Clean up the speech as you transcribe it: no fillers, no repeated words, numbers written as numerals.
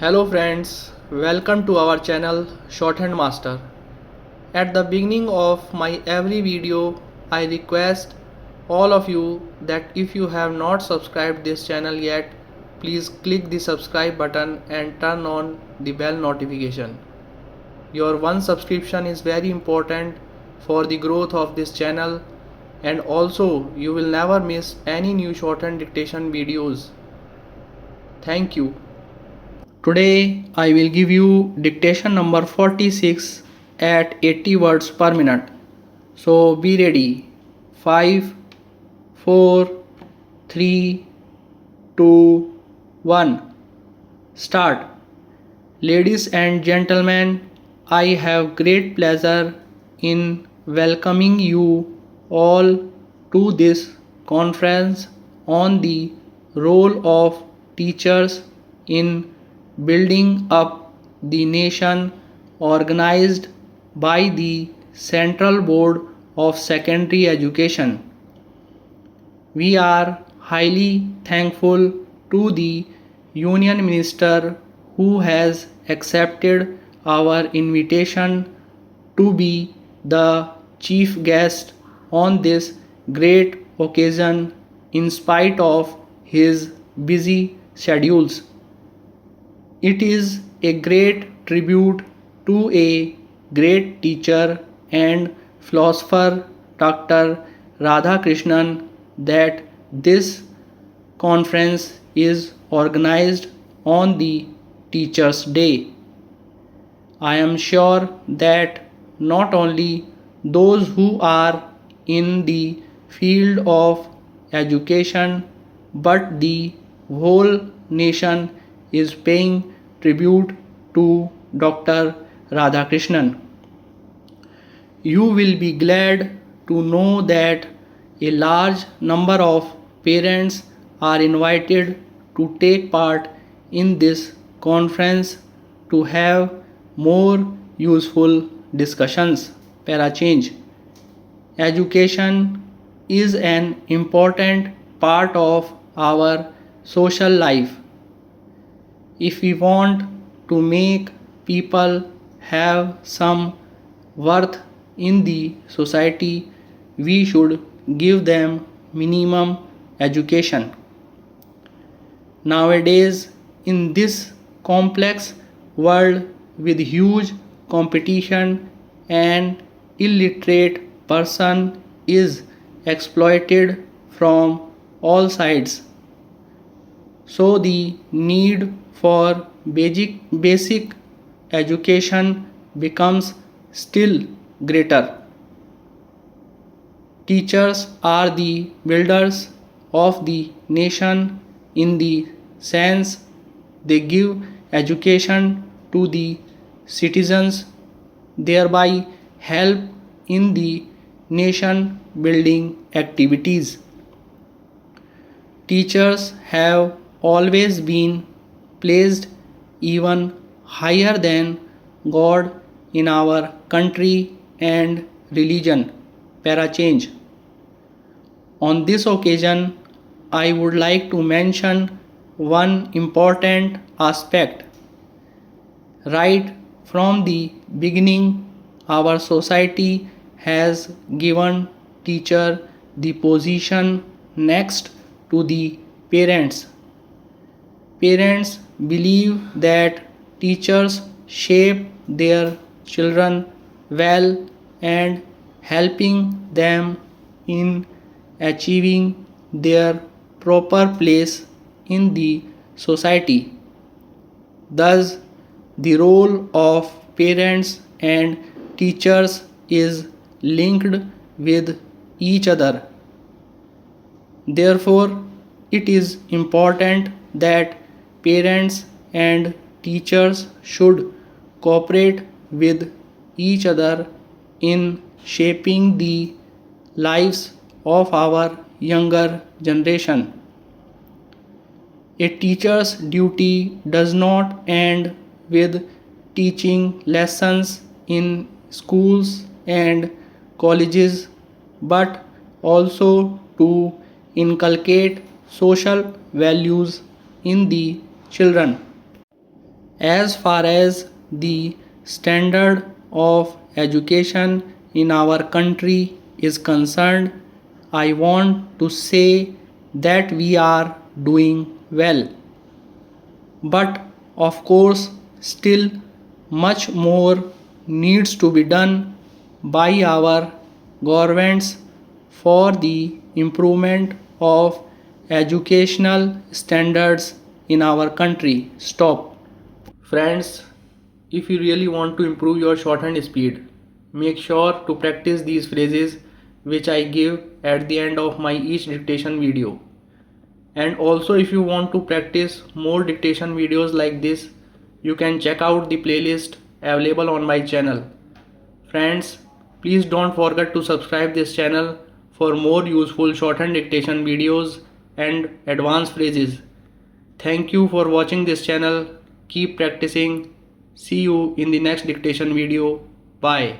Hello friends, welcome to our channel Shorthand Master. At the beginning of my every video, I request all of you that if you have not subscribed this channel yet, please click the subscribe button and turn on the bell notification. Your one subscription is very important for the growth of this channel, and also you will never miss any new shorthand dictation videos. Thank you. Today I will give you dictation number 46 at 80 words per minute. So be ready. 5, 4, 3, 2, 1. Start. Ladies and gentlemen, I have great pleasure in welcoming you all to this conference on the role of teachers in building up the nation, organized by the Central Board of Secondary Education. We are highly thankful to the Union Minister who has accepted our invitation to be the chief guest on this great occasion in spite of his busy schedules. It is a great tribute to a great teacher and philosopher, Dr. Radhakrishnan, that this conference is organized on the Teachers' Day. I am sure that not only those who are in the field of education but the whole nation is paying tribute to Dr. Radhakrishnan. You will be glad to know that a large number of parents are invited to take part in this conference to have more useful discussions. Para change. Education is an important part of our social life. If we want to make people have some worth in the society, we should give them minimum education. Nowadays, in this complex world with huge competition, an illiterate person is exploited from all sides. So the need for basic education becomes still greater. Teachers are the builders of the nation in the sense they give education to the citizens, thereby help in the nation building activities. Teachers have always been placed even higher than God in our country and religion. Para change. On this occasion, I would like to mention one important aspect. Right from the beginning, our society has given teacher the position next to the parents. Parents believe that teachers shape their children well and helping them in achieving their proper place in the society. Thus, the role of parents and teachers is linked with each other. Therefore, it is important that parents and teachers should cooperate with each other in shaping the lives of our younger generation. A teacher's duty does not end with teaching lessons in schools and colleges but also to inculcate social values in the children. As far as the standard of education in our country is concerned, I want to say that we are doing well. But of course, still much more needs to be done by our governments for the improvement of educational standards in our country. Stop. Friends, if you really want to improve your shorthand speed, make sure to practice these phrases which I give at the end of my each dictation video. And also, if you want to practice more dictation videos like this, you can check out the playlist available on my channel. Friends, please don't forget to subscribe this channel for more useful shorthand dictation videos and advanced phrases. Thank you for watching this channel. Keep practicing. See you in the next dictation video. Bye.